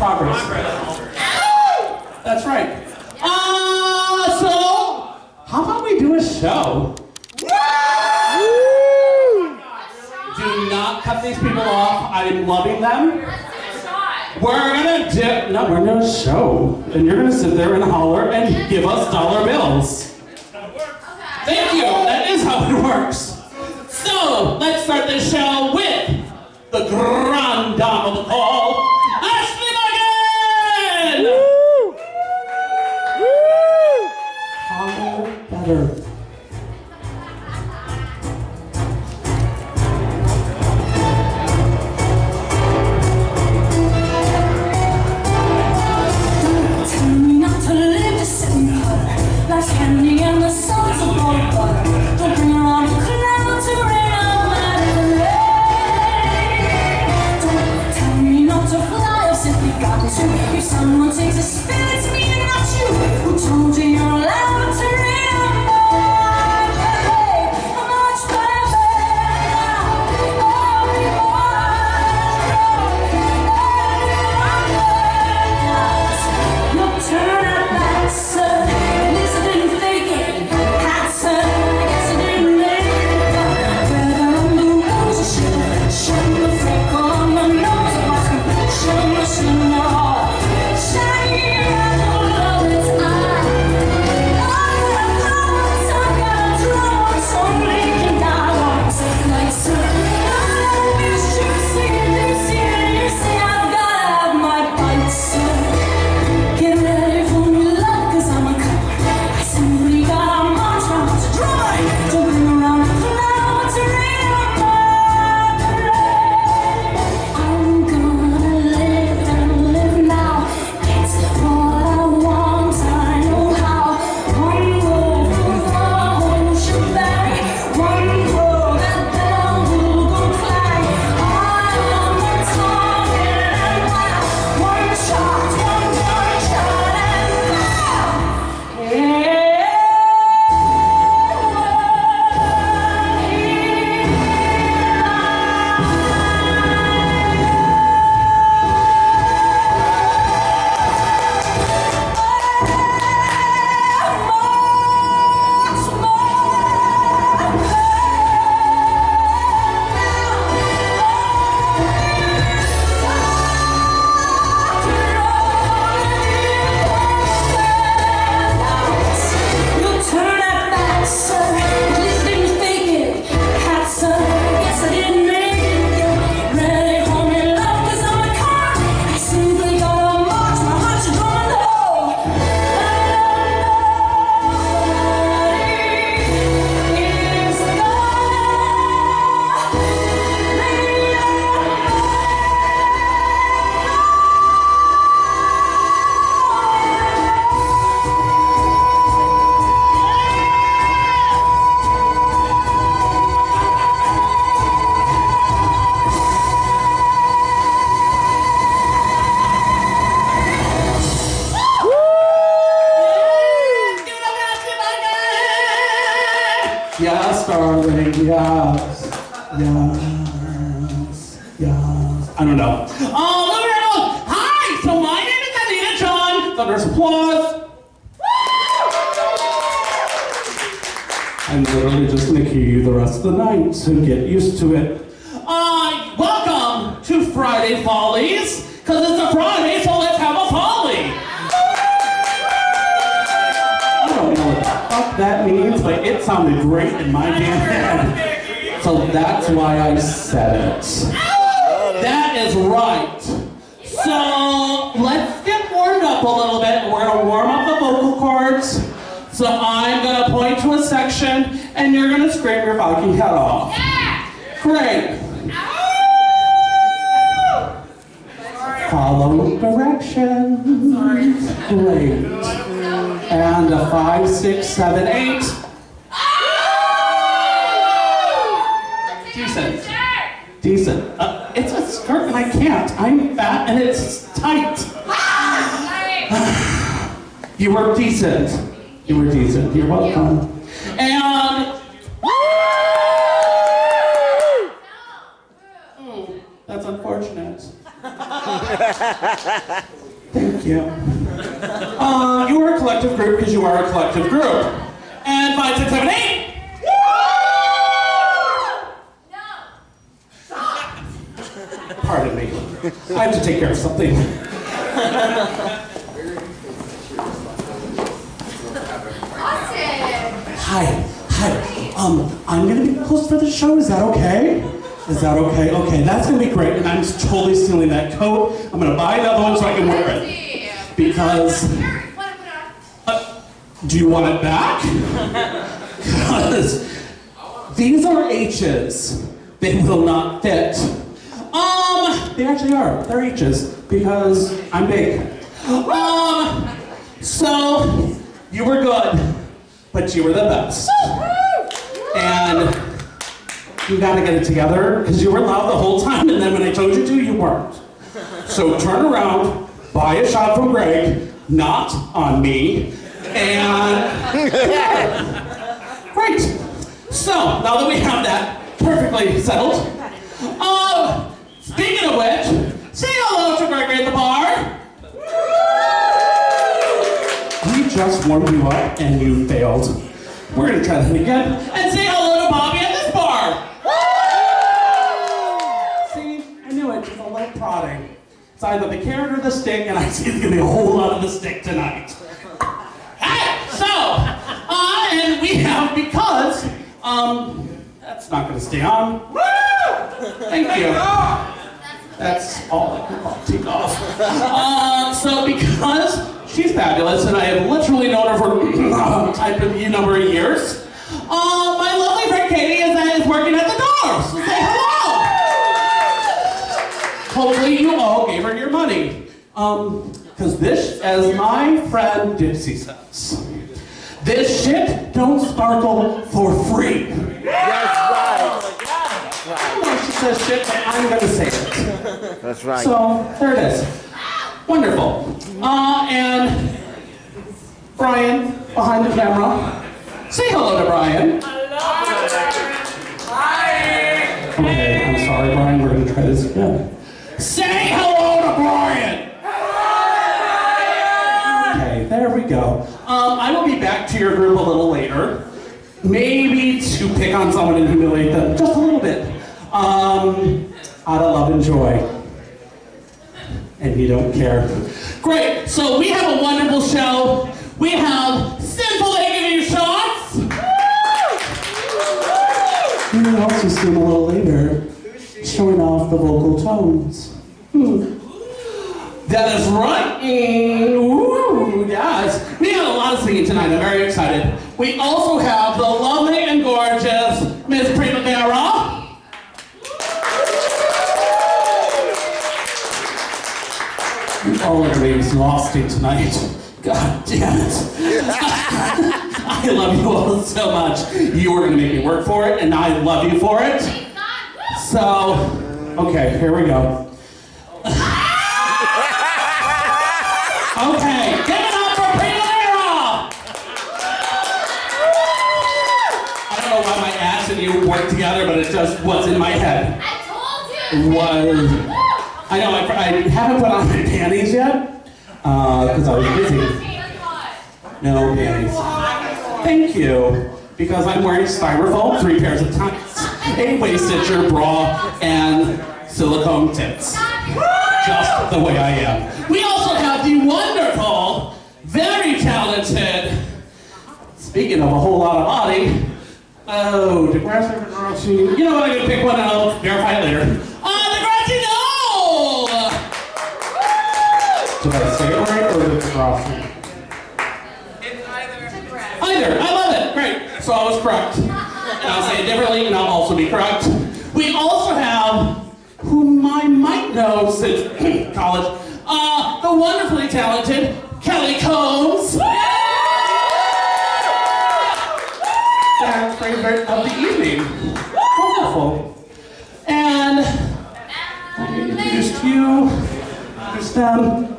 progress. That's right. So, how about we do a show? Do not cut these people off. I'm loving them. We're gonna do, no, we're gonna show. And you're gonna sit there and holler and give us dollar bills. Thank you, that is how it works. So, let's start this show with the grand dame of the call, Ashley Morgan! How better? Like candy and the sauce of gold butter. Don't bring on a cloud to rain on my parade. Don't tell me not to fly, I've simply got to. If someone takes a spill, it's me and not you. Who told you you're allowed to rain on my parade? I'm much better now. You'll turn out like sun. Yes, darling, yes. I don't know. Hi, so my name is Eder John. Thunderous applause. I'm literally just gonna key you the rest of the night, so get used to it. Welcome to Friday Follies, because it's a Friday, so let's have a folly. I don't know what the fuck that means, but it sounded great in my damn head. So that's why I said it. That is right. So let's get warmed up a little bit. We're gonna warm up the vocal cords. So I'm gonna point to a section and you're gonna scream your fucking head off. Yeah! Great. Follow directions. Great. And a 5, 6, 7, 8. Decent. Decent. It's a skirt and I can't. I'm fat and it's tight. You were decent. You were decent. You're welcome. And that's unfortunate. Thank you. You are a collective group because you are a collective group. And 5, 6, 7, 8. Pardon me. I have to take care of something. Hi. I'm gonna be the host for the show. Is that okay? Is that okay? Okay, that's gonna be great. And I'm totally stealing that coat. I'm gonna buy another one so I can wear it. Because. Do you want it back? Because these are H's. They will not fit. They actually are. They're H's because I'm big. So you were good, but you were the best. And you gotta get it together because you were loud the whole time, and then when I told you to, you weren't. So turn around, buy a shot from Greg, not on me, and great. So now that we have that perfectly settled, speaking of which, say hello to Gregory at the bar. We just warmed you up and you failed. We're gonna try that again. And say hello to Bobby at this bar. See, I knew it, just a little prodding. It's either the carrot or the stick, and I see there's gonna be a whole lot of the stick tonight. Hey, so, and we have, because, that's not gonna stay on. Thank you. That's all I can take off. So because she's fabulous, and I have literally known her for a number of years, my lovely friend Katie is working at the door. So say hello. Hopefully you all gave her your money. Because this, as my friend Dipsy says, this shit don't sparkle for free. That's right. I don't know if she says shit, but I'm gonna say it. That's right. So, there it is. Wonderful. And Brian, behind the camera. Say hello to Brian. Hello. Hi. Okay, I'm sorry, Brian. We're gonna try this again. Say hello to Brian. Okay, there we go. I will be back to your group a little later. Maybe to pick on someone and humiliate them just a little bit. Out of love and joy. And you don't care. Great, so we have a wonderful show. We have Simple They Give You Shots. You can also see them a little later, showing off the vocal tones. That is right. Ooh, yes. We have a lot of singing tonight. I'm very excited. We also have the lovely and gorgeous Miss Primavera. You all are going to be exhausting tonight. God damn it. I love you all so much. You are going to make me work for it, and I love you for it. So, okay, here we go. Okay, give it up for Primavera! I don't know why my ass and you work together, but it just was in my head. I told you! Was... I know, I haven't put on my panties yet, because I was busy. No panties. Thank you. Because I'm wearing styrofoam, 3 pairs of tights, a waist-stitcher bra, and silicone tits. Just the way I am. We also have the wonderful, very talented, speaking of a whole lot of body, oh, Degrassi, you know what, I'm going to pick one and I'll verify it later. Degrassi, no! Did I say it right, or Degrassi? It's either. Either, I love it, great. So I was correct. And I'll say it differently, and I'll also be correct. We also have, whom I might know since college, the wonderfully talented Kelly Combs. Their favorite of the evening. Wonderful. And I introduced you, introduced them.